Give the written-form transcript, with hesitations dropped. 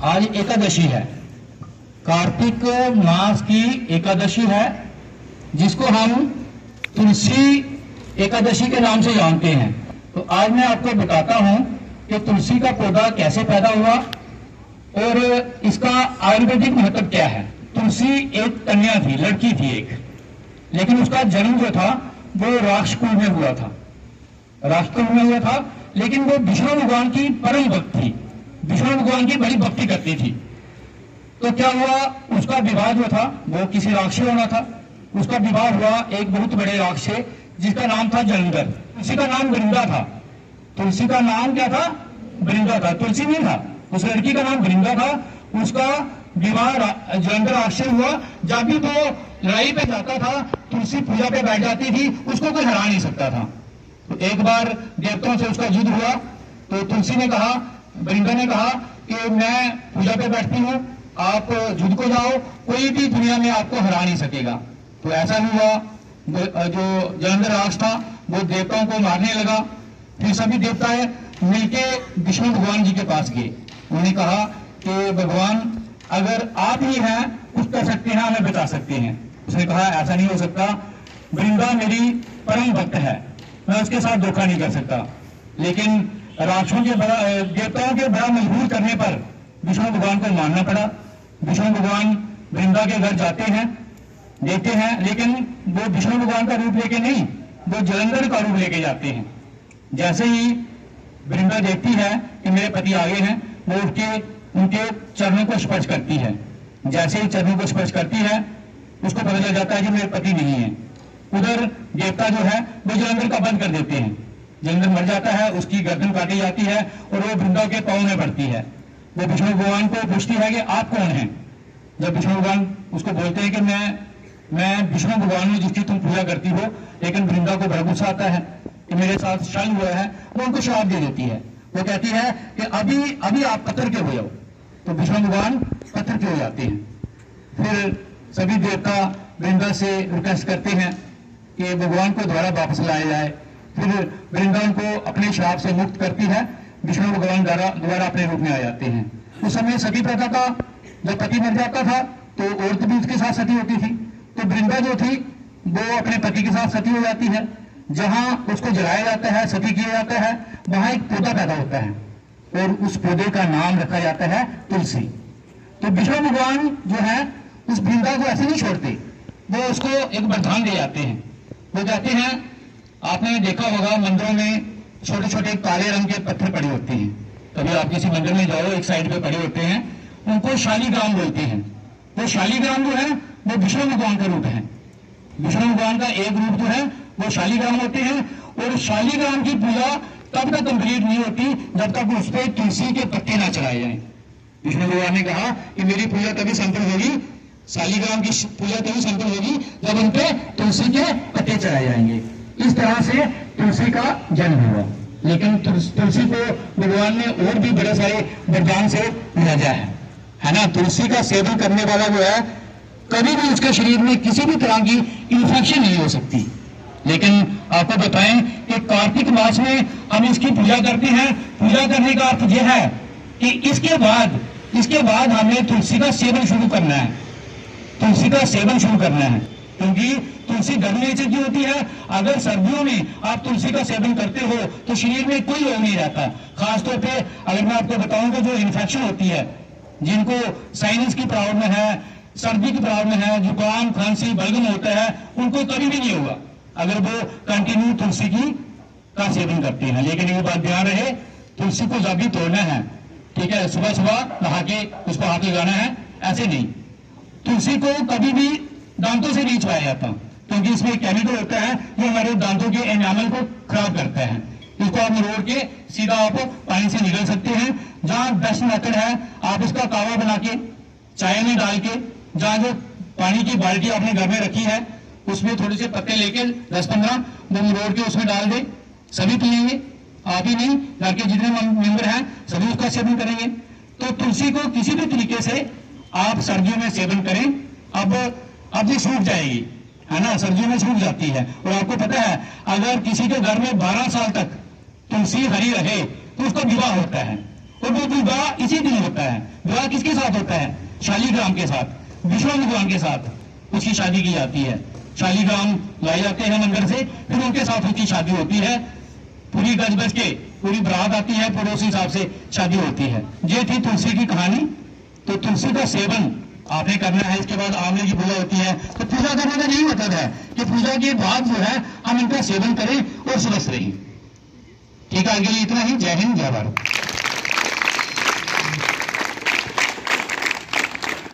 आज एकादशी है, कार्तिक मास की एकादशी है, जिसको हम तुलसी एकादशी के नाम से जानते हैं। तो आज मैं आपको बताता हूं कि तुलसी का पौधा कैसे पैदा हुआ और इसका आयुर्वेदिक महत्व क्या है। तुलसी एक कन्या थी, लड़की थी एक, लेकिन उसका जन्म जो था वो राक्षकुल में हुआ था, राक्षकुल में हुआ था। लेकिन वो विष्णु भगवान की परम भक्त थी, विष्णु भगवान की बड़ी भक्ति करती थी। तो क्या हुआ, उसका विवाह जो था वो किसी राक्षस से होना था। उसका विवाह हुआ एक बहुत बड़े राक्षस से जिसका नाम था जलंधर। तुलसी का नाम वृंदा था। तुलसी का नाम क्या था? वृंदा था, तुलसी नहीं था। उस लड़की का नाम वृंदा था। उसका विवाह जलंधर राक्षस हुआ। जब भी वो लड़ाई पे जाता था, तुलसी पूजा पे बैठ जाती थी, उसको कोई हरा नहीं सकता था। तो एक बार देवताओं से उसका युद्ध हुआ, तो तुलसी ने कहा, वृंदा ने कहा कि मैं पूजा पे बैठती हूँ, आप युद्ध को जाओ, कोई भी दुनिया में आपको हरा नहीं सकेगा। तो ऐसा हुआ, जो जलंधर राक्षस था वो देवताओं को मारने लगा। फिर सभी देवता मिलके विष्णु भगवान जी के पास गए। उन्होंने कहा कि भगवान, अगर आप ही हैं, कुछ कर सकते हैं, हमें बता सकते हैं। उसने कहा ऐसा नहीं हो सकता, वृंदा मेरी परम भक्त है, मैं उसके साथ धोखा नहीं कर सकता। लेकिन राक्षसों के देवताओं के बड़ा मजबूर करने पर विष्णु भगवान को मानना पड़ा। विष्णु भगवान वृंदा के घर जाते हैं, देखते हैं, लेकिन वो विष्णु भगवान का रूप लेके नहीं, वो जलंधर का रूप लेके जाते हैं। जैसे ही वृंदा देखती है कि मेरे पति आगे हैं, वो उठ के उनके चरणों को स्पर्श करती है। जैसे ही चरणों को स्पर्श करती है, उसको पता चल जाता है कि मेरे पति नहीं है। उधर देवता जो है वो जलंधर का बंद कर देते हैं। जलंधर मर जाता है, उसकी गर्दन काटी जाती है और वो वृंदा के पांव में पड़ती है। वो विष्णु भगवान को पूछती है कि आप कौन हैं। जब विष्णु भगवान उसको बोलते हैं कि मैं विष्णु भगवान हूं जिसकी तुम पूजा करती हो, लेकिन वृंदा को बड़ा गुस्सा आता है कि मेरे साथ छल हुआ है। वो उनको श्राप दे देती है। वो कहती है कि अभी आप पत्थर के हो जाओ। तो विष्णु भगवान पत्थर के हो जाते हैं। फिर सभी देवता वृंदा से रिक्वेस्ट करते हैं कि भगवान को दोबारा वापस लाया जाए। फिर वृंदा उनको अपने श्राप से मुक्त करती है। विष्णु भगवान दोबारा अपने रूप में आ जाते हैं। उस समय सती प्रथा का, जब पति मर जाता था तो औरत भी उसके साथ सती होती थी। तो वृंदा जो थी वो अपने पति के साथ सती हो जाती है। जहां उसको जलाया जाता है, सती किया जाता है, वहां एक पौधा पैदा होता है और उस पौधे का नाम रखा जाता है तुलसी। तो विष्णु भगवान जो है उस वृंदा को ऐसे नहीं छोड़ते, वो उसको एक वरदान दे जाते हैं। वो कहते हैं, आपने देखा होगा मंदिरों में छोटे छोटे काले रंग के पत्थर पड़े होते हैं। कभी आप किसी मंदिर में जाओ, एक साइड पे पड़े होते हैं, उनको शालीग्राम बोलते हैं। वो शालीग्राम जो है वो विष्णु भगवान का रूप है। विष्णु भगवान का एक रूप जो है वो शालीग्राम होते हैं। और शालीग्राम की पूजा तब तक कंप्लीट नहीं होती जब तक उस पर तुलसी के पत्ते ना चढ़ाए जाए। विष्णु भगवान ने कहा कि मेरी पूजा तभी संपन्न होगी, शालीग्राम की पूजा तभी संपन्न होगी जब उन पे तुलसी के पत्ते चढ़ाए जाएंगे। इस तरह से तुलसी का जन्म हुआ। लेकिन तुलसी को भगवान ने और भी बड़े सारे वरदान से नवाजा है ना। तुलसी का सेवन करने वाला जो है कभी भी उसके शरीर में किसी भी तरह की इन्फेक्शन नहीं हो सकती। लेकिन आपको बताएं कि कार्तिक मास में हम इसकी पूजा करते हैं। पूजा करने का अर्थ यह है कि इसके बाद हमें तुलसी का सेवन शुरू करना है। तुलसी का सेवन शुरू करना है, क्योंकि तुलसी गर्म नेचर की होती है। अगर सर्दियों में आप तुलसी का सेवन करते हो तो शरीर में कोई रोग नहीं रहता। खासतौर पे अगर मैं आपको बताऊं कि जो इन्फेक्शन होती है, जिनको साइनस की प्रॉब्लम है, सर्दी की प्रॉब्लम है, जुकाम, खांसी, बलगम होता है, उनको कभी भी नहीं होगा अगर वो कंटिन्यू तुलसी का सेवन करते हैं। लेकिन ये बात ध्यान रहे, तुलसी को जब भी तोड़ना है, ठीक है, सुबह सुबह नहा के उसको हाथ लगाना है, ऐसे नहीं। तुलसी को कभी भी दांतों से नहीं चबाया जाता, क्योंकि इसमें केमिकल होता है जो हमारे दांतों के एनामल को खराब करता है। इसको आप मरोड़ के सीधा आप पानी से निकल सकते हैं। जहां बेस्ट मेथड है, आप इसका कावा बना के चाय में डाल के, जहां जो पानी की बाल्टी आपने घर में रखी है उसमें थोड़े से पत्ते लेके 10-15 वो मरोड़ के उसमें डाल दे, सभी पिएंगे। आप ही नहीं, घर के जितने मेंबर हैं सभी उसका सेवन करेंगे। तो तुलसी को किसी भी तरीके से आप सर्दियों में सेवन करें। अब ये सूख जाएगी, है ना, सर्दियों में सूख जाती है। और आपको पता है अगर किसी के घर में 12 साल तक तुलसी हरी रहे तो उसका विवाह होता है। और वो विवाह इसी दिन होता है। विवाह किसके साथ होता है? शालीग्राम के साथ, विश्वामित्र भगवान के साथ उसकी शादी की जाती है। शालीग्राम लाए जाते हैं मंदिर से, फिर उनके साथ उसकी शादी होती है। पूरी गज बज के पूरी बारात आती है, फिर उस हिसाब से शादी होती है। ये थी तुलसी की कहानी। तो तुलसी का सेवन आपने करना है। इसके बाद आंवले की पूजा होती है। तो पूजा करने का यही मतलब है कि पूजा के बाद जो है हम इनका सेवन करें और स्वस्थ रहें। ठीक है, आगे इतना ही। जय हिंद, जय भारत।